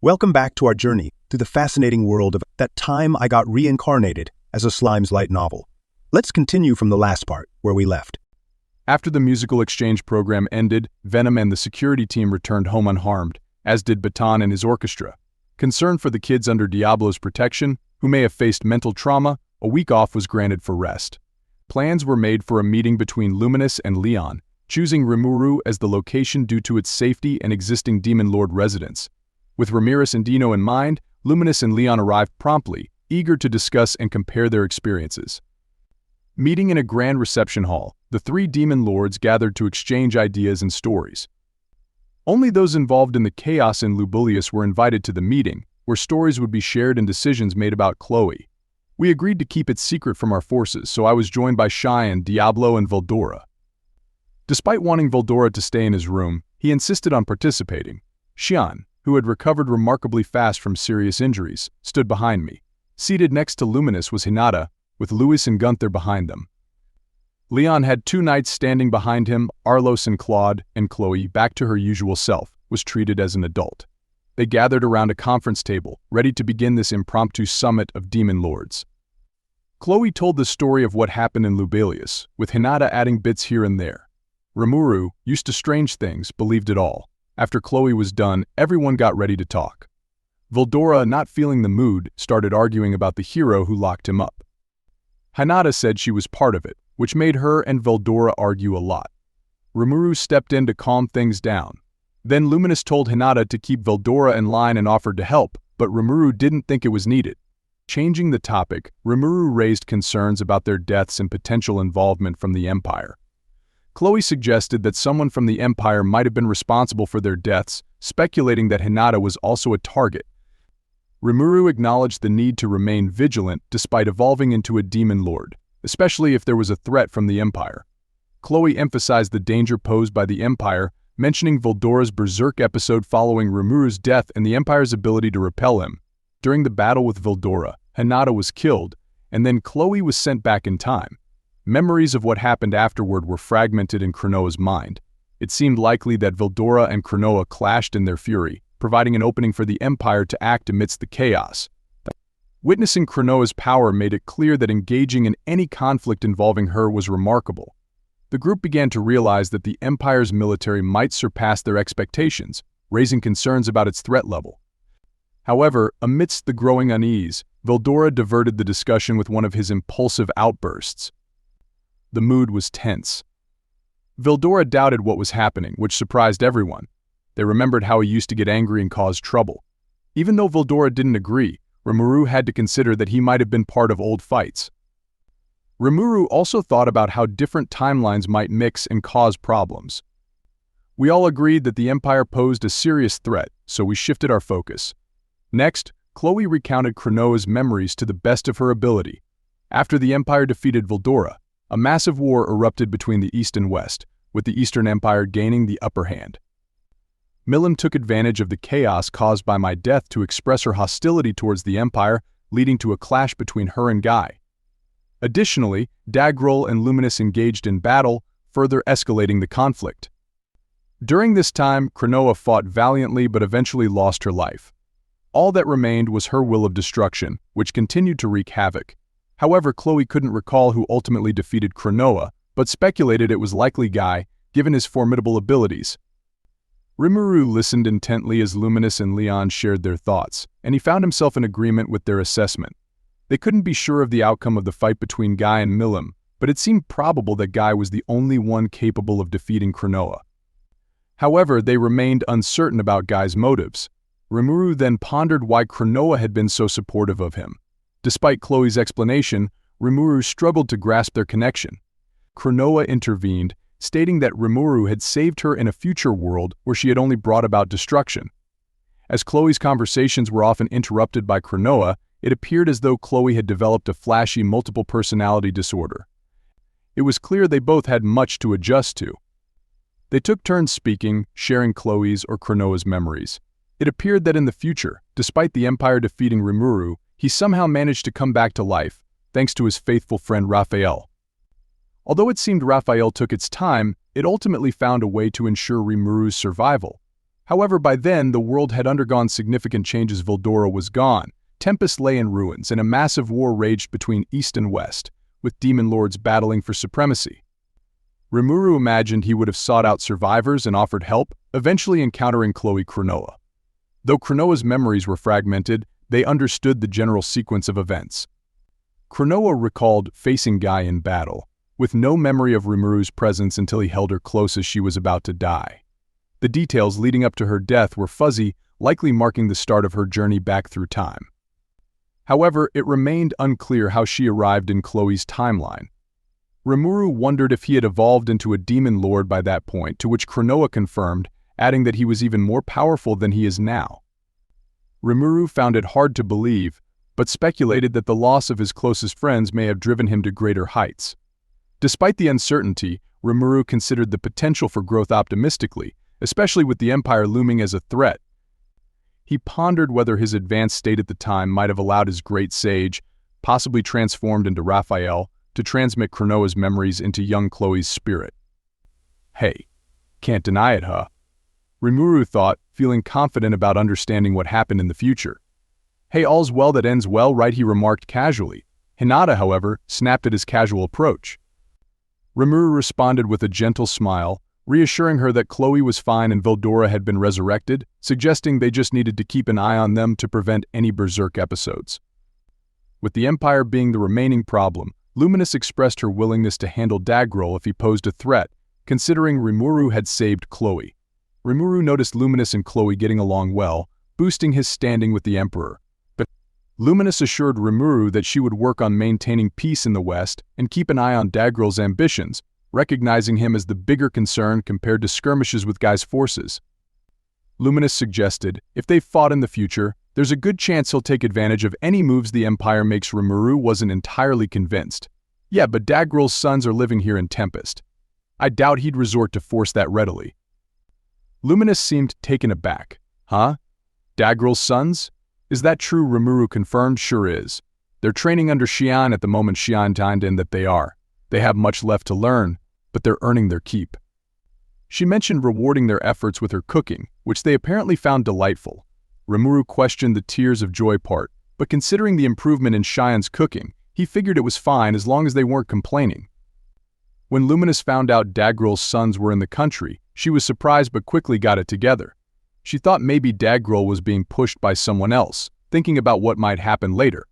Welcome back to our journey through the fascinating world of That Time I Got Reincarnated as a Slime's Light Novel. Let's continue from the last part, where we left. After the musical exchange program ended, Venom and the security team returned home unharmed, as did Baton and his orchestra. Concerned for the kids under Diablo's protection, who may have faced mental trauma, a week off was granted for rest. Plans were made for a meeting between Luminous and Leon, choosing Rimuru as the location due to its safety and existing Demon Lord residence. With Ramirez and Dino in mind, Luminous and Leon arrived promptly, eager to discuss and compare their experiences. Meeting in a grand reception hall, the three Demon Lords gathered to exchange ideas and stories. Only those involved in the chaos in Lubulius were invited to the meeting, where stories would be shared and decisions made about Chloe. We agreed to keep it secret from our forces, so I was joined by Cheyenne, Diablo, and Veldora. Despite wanting Veldora to stay in his room, he insisted on participating. Cheyenne, who had recovered remarkably fast from serious injuries, stood behind me. Seated next to Luminous was Hinata, with Louis and Gunther behind them. Leon had two knights standing behind him, Arlos and Claude, and Chloe, back to her usual self, was treated as an adult. They gathered around a conference table, ready to begin this impromptu summit of Demon Lords. Chloe told the story of what happened in Lubulius, with Hinata adding bits here and there. Rimuru, used to strange things, believed it all. After Chloe was done, everyone got ready to talk. Veldora, not feeling the mood, started arguing about the hero who locked him up. Hinata said she was part of it, which made her and Veldora argue a lot. Rimuru stepped in to calm things down. Then Luminous told Hinata to keep Veldora in line and offered to help, but Rimuru didn't think it was needed. Changing the topic, Rimuru raised concerns about their deaths and potential involvement from the Empire. Chloe suggested that someone from the Empire might have been responsible for their deaths, speculating that Hinata was also a target. Rimuru acknowledged the need to remain vigilant despite evolving into a Demon Lord, especially if there was a threat from the Empire. Chloe emphasized the danger posed by the Empire, mentioning Veldora's Berserk episode following Rimuru's death and the Empire's ability to repel him. During the battle with Veldora, Hinata was killed, and then Chloe was sent back in time. Memories of what happened afterward were fragmented in Cronoa's mind. It seemed likely that Veldora and Cronoa clashed in their fury, providing an opening for the Empire to act amidst the chaos. Witnessing Cronoa's power made it clear that engaging in any conflict involving her was remarkable. The group began to realize that the Empire's military might surpass their expectations, raising concerns about its threat level. However, amidst the growing unease, Veldora diverted the discussion with one of his impulsive outbursts. The mood was tense. Veldora doubted what was happening, which surprised everyone. They remembered how he used to get angry and cause trouble. Even though Veldora didn't agree, Rimuru had to consider that he might have been part of old fights. Rimuru also thought about how different timelines might mix and cause problems. We all agreed that the Empire posed a serious threat, so we shifted our focus. Next, Chloe recounted Cronoa's memories to the best of her ability. After the Empire defeated Veldora, a massive war erupted between the East and West, with the Eastern Empire gaining the upper hand. Milim took advantage of the chaos caused by my death to express her hostility towards the Empire, leading to a clash between her and Guy. Additionally, Dagrol and Luminous engaged in battle, further escalating the conflict. During this time, Cronoa fought valiantly but eventually lost her life. All that remained was her will of destruction, which continued to wreak havoc. However, Chloe couldn't recall who ultimately defeated Cronoa, but speculated it was likely Guy, given his formidable abilities. Rimuru listened intently as Luminous and Leon shared their thoughts, and he found himself in agreement with their assessment. They couldn't be sure of the outcome of the fight between Guy and Milim, but it seemed probable that Guy was the only one capable of defeating Cronoa. However, they remained uncertain about Guy's motives. Rimuru then pondered why Cronoa had been so supportive of him. Despite Chloe's explanation, Rimuru struggled to grasp their connection. Cronoa intervened, stating that Rimuru had saved her in a future world where she had only brought about destruction. As Chloe's conversations were often interrupted by Cronoa, it appeared as though Chloe had developed a flashy multiple personality disorder. It was clear they both had much to adjust to. They took turns speaking, sharing Chloe's or Cronoa's memories. It appeared that in the future, despite the Empire defeating Rimuru, he somehow managed to come back to life, thanks to his faithful friend Raphael. Although it seemed Raphael took its time, it ultimately found a way to ensure Rimuru's survival. However, by then, the world had undergone significant changes. Veldora was gone, Tempest lay in ruins, and a massive war raged between East and West, with demon lords battling for supremacy. Rimuru imagined he would have sought out survivors and offered help, eventually encountering Chloe Cronoa. Though Cronoa's memories were fragmented, they understood the general sequence of events. Cronoa recalled facing Guy in battle, with no memory of Rimuru's presence until he held her close as she was about to die. The details leading up to her death were fuzzy, likely marking the start of her journey back through time. However, it remained unclear how she arrived in Chloe's timeline. Rimuru wondered if he had evolved into a demon lord by that point, to which Cronoa confirmed, adding that he was even more powerful than he is now. Rimuru found it hard to believe, but speculated that the loss of his closest friends may have driven him to greater heights. Despite the uncertainty, Rimuru considered the potential for growth optimistically, especially with the Empire looming as a threat. He pondered whether his advanced state at the time might have allowed his great sage, possibly transformed into Raphael, to transmit Cronoa's memories into young Chloe's spirit. Hey, can't deny it, huh? Rimuru thought, feeling confident about understanding what happened in the future. Hey, all's well that ends well, right? He remarked casually. Hinata, however, snapped at his casual approach. Rimuru responded with a gentle smile, reassuring her that Chloe was fine and Veldora had been resurrected, suggesting they just needed to keep an eye on them to prevent any berserk episodes. With the Empire being the remaining problem, Luminous expressed her willingness to handle Daggrol if he posed a threat, considering Rimuru had saved Chloe. Rimuru noticed Luminous and Chloe getting along well, boosting his standing with the Emperor. But Luminous assured Rimuru that she would work on maintaining peace in the West and keep an eye on Daggrol's ambitions, recognizing him as the bigger concern compared to skirmishes with Guy's forces. Luminous suggested, if they fought in the future, there's a good chance he'll take advantage of any moves the Empire makes. Rimuru wasn't entirely convinced. Yeah, but Daggrol's sons are living here in Tempest. I doubt he'd resort to force that readily. Luminous seemed taken aback. Huh? Daggrol's sons? Is that true? Rimuru confirmed. Sure is. They're training under Xian at the moment. Xian timed in that they are. They have much left to learn, but they're earning their keep. She mentioned rewarding their efforts with her cooking, which they apparently found delightful. Rimuru questioned the tears of joy part, but considering the improvement in Xian's cooking, he figured it was fine as long as they weren't complaining. When Luminous found out Daggrol's sons were in the country, she was surprised but quickly got it together. She thought maybe Daggrol was being pushed by someone else, thinking about what might happen later.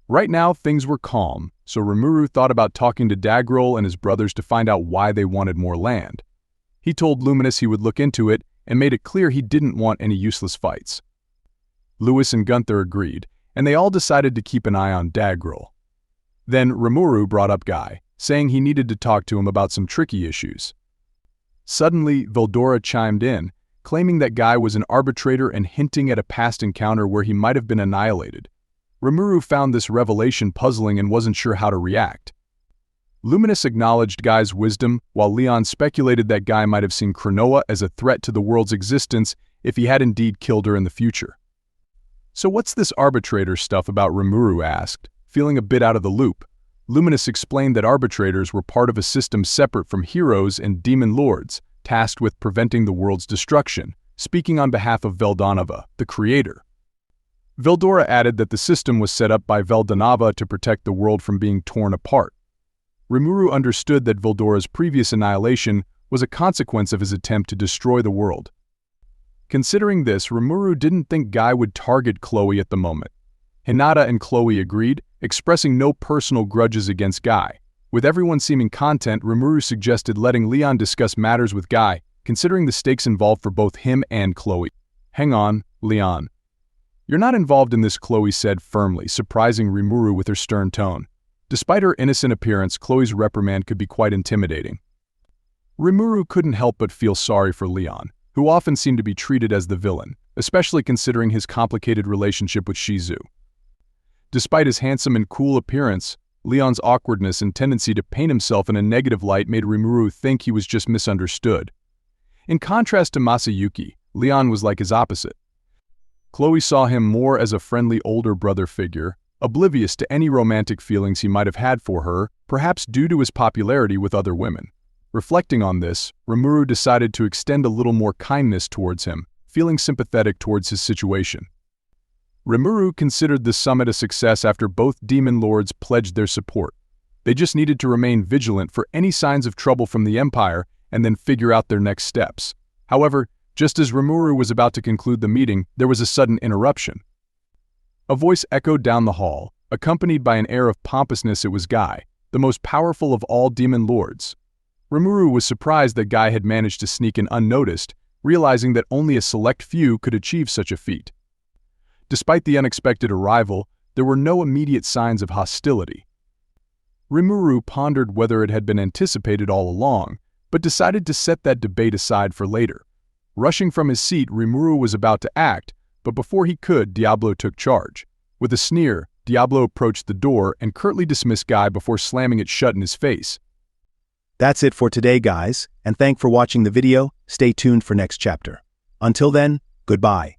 Right now, things were calm, so Rimuru thought about talking to Daggrol and his brothers to find out why they wanted more land. He told Luminous he would look into it and made it clear he didn't want any useless fights. Lewis and Gunther agreed, and they all decided to keep an eye on Daggrol. Then Rimuru brought up Guy, saying he needed to talk to him about some tricky issues. Suddenly, Veldora chimed in, claiming that Guy was an arbitrator and hinting at a past encounter where he might have been annihilated. Rimuru found this revelation puzzling and wasn't sure how to react. Luminous acknowledged Guy's wisdom, while Leon speculated that Guy might have seen Cronoa as a threat to the world's existence if he had indeed killed her in the future. So what's this arbitrator stuff about? Rimuru asked, feeling a bit out of the loop. Luminous explained that arbitrators were part of a system separate from heroes and demon lords, tasked with preventing the world's destruction, speaking on behalf of Veldonava, the creator. Veldora added that the system was set up by Veldonava to protect the world from being torn apart. Rimuru understood that Veldora's previous annihilation was a consequence of his attempt to destroy the world. Considering this, Rimuru didn't think Guy would target Chloe at the moment. Hinata and Chloe agreed, expressing no personal grudges against Guy. With everyone seeming content, Rimuru suggested letting Leon discuss matters with Guy, considering the stakes involved for both him and Chloe. Hang on, Leon. You're not involved in this, Chloe said firmly, surprising Rimuru with her stern tone. Despite her innocent appearance, Chloe's reprimand could be quite intimidating. Rimuru couldn't help but feel sorry for Leon, who often seemed to be treated as the villain, especially considering his complicated relationship with Shizu. Despite his handsome and cool appearance, Leon's awkwardness and tendency to paint himself in a negative light made Rimuru think he was just misunderstood. In contrast to Masayuki, Leon was like his opposite. Chloe saw him more as a friendly older brother figure, oblivious to any romantic feelings he might have had for her, perhaps due to his popularity with other women. Reflecting on this, Rimuru decided to extend a little more kindness towards him, feeling sympathetic towards his situation. Rimuru considered the summit a success after both demon lords pledged their support. They just needed to remain vigilant for any signs of trouble from the Empire and then figure out their next steps. However, just as Rimuru was about to conclude the meeting, there was a sudden interruption. A voice echoed down the hall, accompanied by an air of pompousness. It was Guy, the most powerful of all demon lords. Rimuru was surprised that Guy had managed to sneak in unnoticed, realizing that only a select few could achieve such a feat. Despite the unexpected arrival, there were no immediate signs of hostility. Rimuru pondered whether it had been anticipated all along, but decided to set that debate aside for later. Rushing from his seat, Rimuru was about to act, but before he could, Diablo took charge. With a sneer, Diablo approached the door and curtly dismissed Guy before slamming it shut in his face. That's it for today, guys, and thanks for watching the video. Stay tuned for next chapter. Until then, goodbye.